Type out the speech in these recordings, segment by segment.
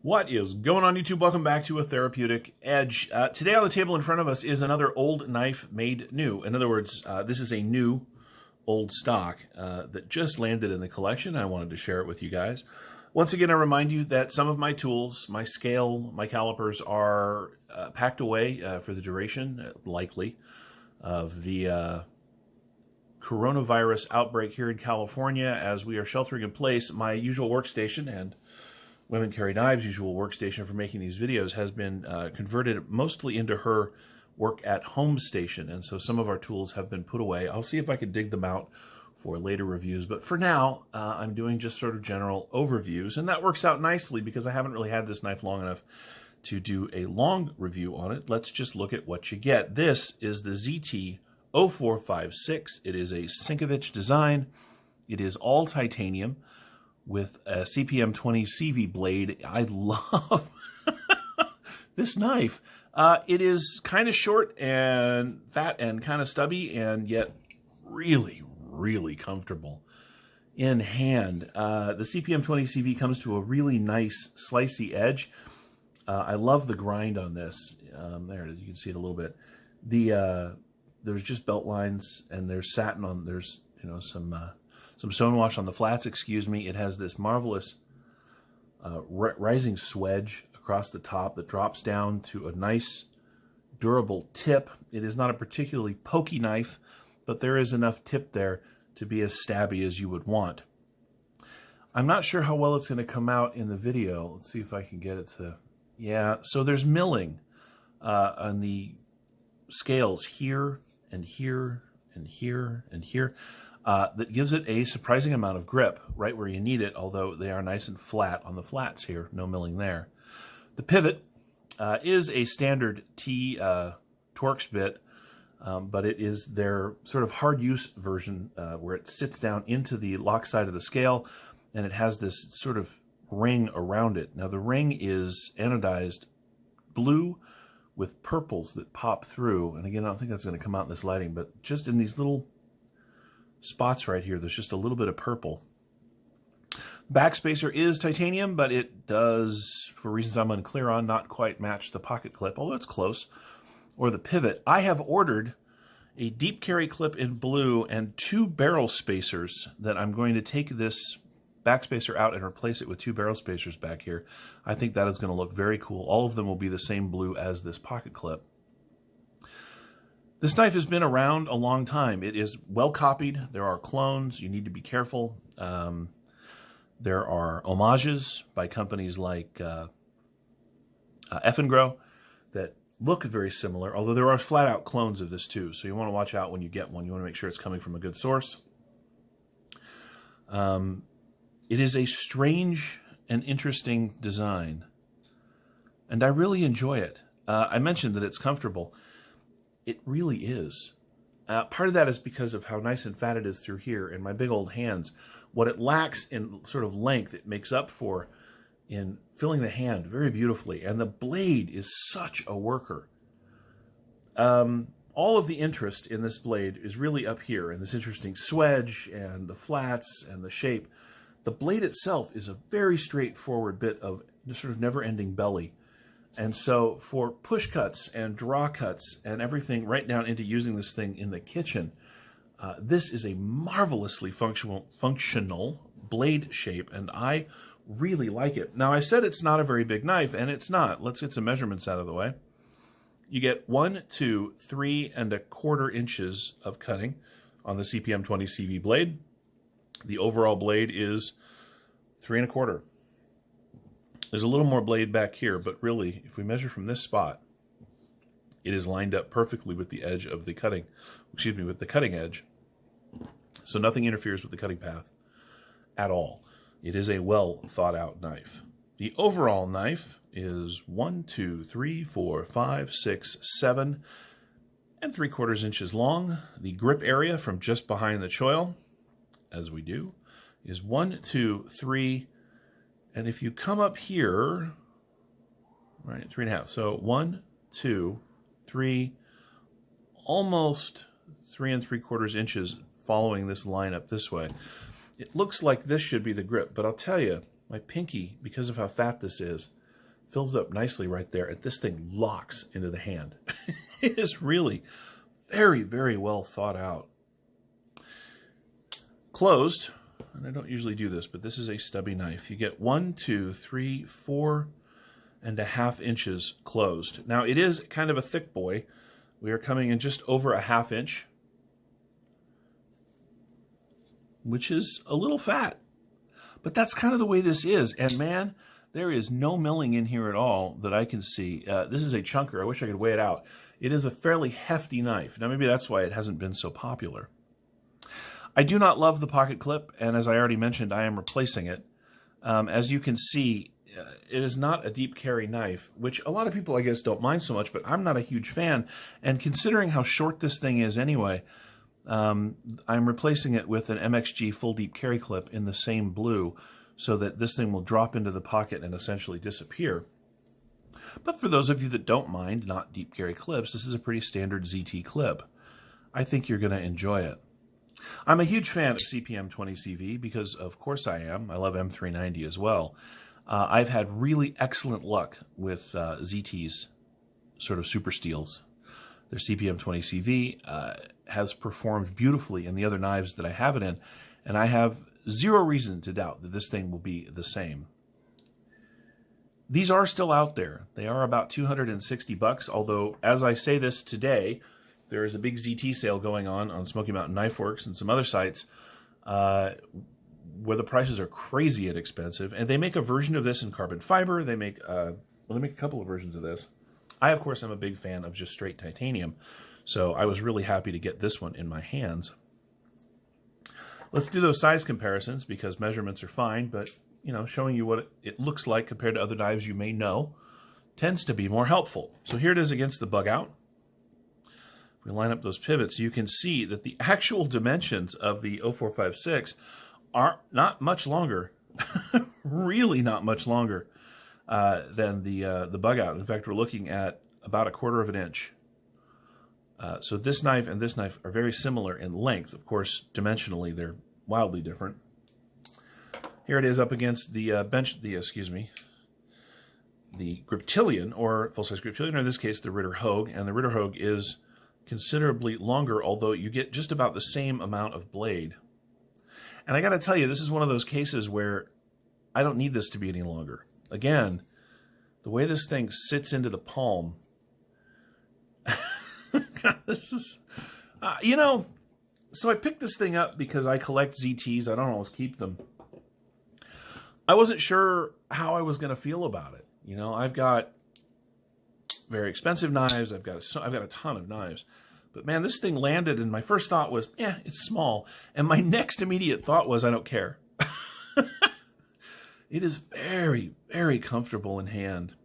What is going on, YouTube? Welcome back to A Therapeutic Edge. Today on the table in front of us is another old knife made new. In other words, this is a new old stock that just landed in the collection. I wanted to share it with you guys. Once again, I remind you that some of my tools, my scale, my calipers are packed away for the duration, likely, of the coronavirus outbreak here in California. As we are sheltering in place, my usual workstation and Women Carry Knives' usual workstation for making these videos has been converted mostly into her work-at-home station, and so some of our tools have been put away. I'll see if I can dig them out for later reviews, but for now, I'm doing just sort of general overviews, and that works out nicely because I haven't really had this knife long enough to do a long review on it. Let's just look at what you get. This is the ZT-0456. It is a Sinkovich design. It is all titanium with a CPM 20 CV blade. I love this knife. It is kind of short and fat and kind of stubby, and yet really, really comfortable in hand. The CPM 20 CV comes to a really nice slicey edge. I love the grind on this. There it is. You can see it a little bit. There's just belt lines, and there's satin on. There's some stonewash on the flats, excuse me. It has this marvelous rising swedge across the top that drops down to a nice, durable tip. It is not a particularly pokey knife, but there is enough tip there to be as stabby as you would want. I'm not sure how well it's going to come out in the video. Let's see if I can get it to... Yeah, so there's milling on the scales here and here and here and here. That gives it a surprising amount of grip right where you need it, although they are nice and flat on the flats here, no milling there. The pivot is a standard T Torx bit, but it is their sort of hard use version where it sits down into the lock side of the scale, and it has this sort of ring around it. Now the ring is anodized blue with purples that pop through, and again, I don't think that's going to come out in this lighting, but just in these little spots right here, there's just a little bit of purple. Backspacer is titanium, but it does, for reasons I'm unclear on, not quite match the pocket clip, although it's close, or the pivot. I have ordered a deep carry clip in blue and two barrel spacers that I'm going to take this backspacer out and replace it with two barrel spacers back here. I think that is going to look very cool. All of them will be the same blue as this pocket clip. This knife has been around a long time. It is well copied. There are clones. You need to be careful. There are homages by companies like Effengrow that look very similar, although there are flat-out clones of this too. So you want to watch out when you get one. You want to make sure it's coming from a good source. It is a strange and interesting design, and I really enjoy it. I mentioned that it's comfortable. It really is. Part of that is because of how nice and fat it is through here in my big old hands. What it lacks in sort of length, it makes up for in filling the hand very beautifully. And the blade is such a worker. All of the interest in this blade is really up here, in this interesting swedge and the flats and the shape. The blade itself is a very straightforward bit of sort of never-ending belly. And so for push cuts and draw cuts and everything right down into using this thing in the kitchen, this is a marvelously functional blade shape, and I really like it. Now, I said it's not a very big knife, and it's not. Let's get some measurements out of the way. You get 1, 2, 3 1/4 inches of cutting on the CPM 20 CV blade. The overall blade is 3 1/4. There's a little more blade back here, but really, if we measure from this spot, it is lined up perfectly with the edge of the cutting, with the cutting edge. So nothing interferes with the cutting path at all. It is a well thought out knife. The overall knife is 1, 2, 3, 4, 5, 6, 7 3/4 inches long. The grip area from just behind the choil, as we do, is 1, 2, 3. And if you come up here, right, 3 1/2. So 1, 2, 3, almost 3 3/4 inches following this line up this way. It looks like this should be the grip, but I'll tell you, my pinky, because of how fat this is, fills up nicely right there, and this thing locks into the hand. It is really very, very well thought out. Closed, and I don't usually do this, but this is a stubby knife. You get 1, 2, 3, 4.5 inches closed. Now, it is kind of a thick boy. We are coming in just over a 1/2 inch, which is a little fat. But that's kind of the way this is. And man, there is no milling in here at all that I can see. This is a chunker. I wish I could weigh it out. It is a fairly hefty knife. Now, maybe that's why it hasn't been so popular. I do not love the pocket clip, and as I already mentioned, I am replacing it. As you can see, it is not a deep carry knife, which a lot of people, I guess, don't mind so much, but I'm not a huge fan. And considering how short this thing is anyway, I'm replacing it with an MXG full deep carry clip in the same blue so that this thing will drop into the pocket and essentially disappear. But for those of you that don't mind not deep carry clips, this is a pretty standard ZT clip. I think you're going to enjoy it. I'm a huge fan of CPM 20CV because, of course, I am. I love M390 as well. I've had really excellent luck with ZT's sort of super steels. Their CPM 20CV has performed beautifully in the other knives that I have it in, and I have zero reason to doubt that this thing will be the same. These are still out there. They are about $260, although as I say this today, there is a big ZT sale going on Smoky Mountain Knife Works and some other sites where the prices are crazy and expensive. And they make a version of this in carbon fiber. They make a couple of versions of this. I, of course, am a big fan of just straight titanium, so I was really happy to get this one in my hands. Let's do those size comparisons because measurements are fine, but showing you what it looks like compared to other knives you may know tends to be more helpful. So here it is against the bug out. If we line up those pivots, you can see that the actual dimensions of the 0456 are not much longer, really not much longer than the bug out. In fact, we're looking at about 1/4 inch. So this knife and this knife are very similar in length. Of course, dimensionally, they're wildly different. Here it is up against the the Griptilian, or full-size Griptilian, or in this case, the Ritter Hogue. And the Ritter Hogue is considerably longer, although you get just about the same amount of blade. And I got to tell you, this is one of those cases where I don't need this to be any longer. Again, the way this thing sits into the palm, God, this is, so I picked this thing up because I collect ZTs. I don't always keep them. I wasn't sure how I was going to feel about it. I've got very expensive knives. I've got a ton of knives. But man, this thing landed, and my first thought was, it's small. And my next immediate thought was, I don't care. It is very, very comfortable in hand.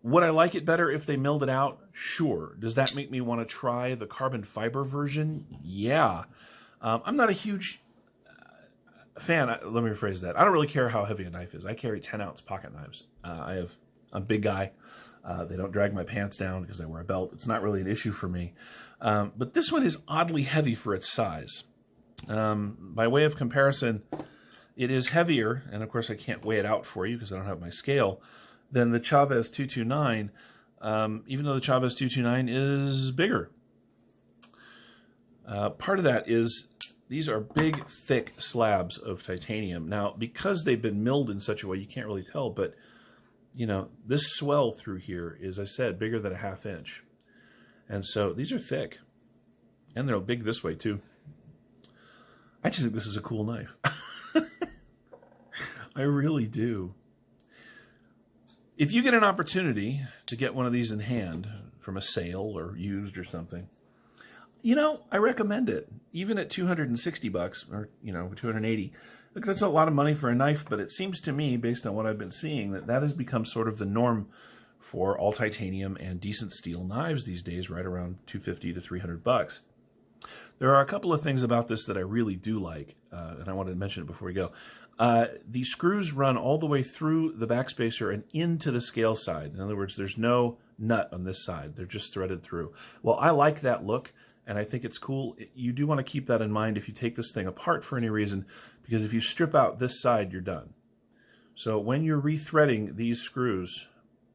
Would I like it better if they milled it out? Sure. Does that make me want to try the carbon fiber version? Yeah. I'm not a huge fan. Let me rephrase that. I don't really care how heavy a knife is. I carry 10-ounce pocket knives. I'm a big guy. They don't drag my pants down because I wear a belt. It's not really an issue for me. But this one is oddly heavy for its size. By way of comparison, it is heavier, and of course I can't weigh it out for you because I don't have my scale, than the Chavez 229, even though the Chavez 229 is bigger. Part of that is these are big, thick slabs of titanium. Now, because they've been milled in such a way, you can't really tell, but this swell through here is, I said, bigger than a 1/2 inch. And so these are thick. And they're big this way, too. I just think this is a cool knife. I really do. If you get an opportunity to get one of these in hand from a sale or used or something, I recommend it. Even at $260 or, $280. Look, that's a lot of money for a knife, but it seems to me, based on what I've been seeing, that has become sort of the norm for all titanium and decent steel knives these days, right around $250 to $300. There are a couple of things about this that I really do like, and I wanted to mention it before we go. The screws run all the way through the backspacer and into the scale side. In other words, there's no nut on this side. They're just threaded through. Well, I like that look, and I think it's cool. You do want to keep that in mind if you take this thing apart for any reason, because if you strip out this side, you're done. So when you're rethreading these screws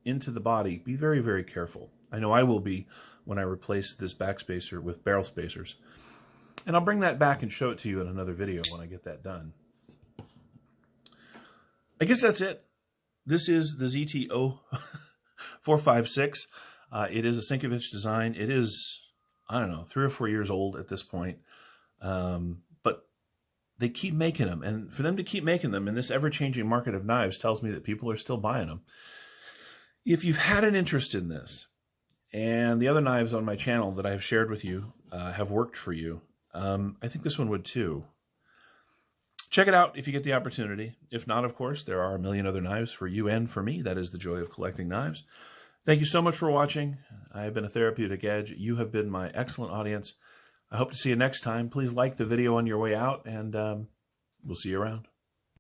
into the body, be very, very careful. I know I will be when I replace this backspacer with barrel spacers. And I'll bring that back and show it to you in another video when I get that done. I guess that's it. This is the ZT-0456. It is a Sienkiewicz design. It is, I don't know, 3 or 4 years old at this point. But they keep making them. And for them to keep making them in this ever-changing market of knives tells me that people are still buying them. If you've had an interest in this, and the other knives on my channel that I have shared with you have worked for you, I think this one would too. Check it out if you get the opportunity. If not, of course, there are a million other knives for you and for me. That is the joy of collecting knives. Thank you so much for watching. I have been a Therapeutic Edge. You have been my excellent audience. I hope to see you next time. Please like the video on your way out, and we'll see you around.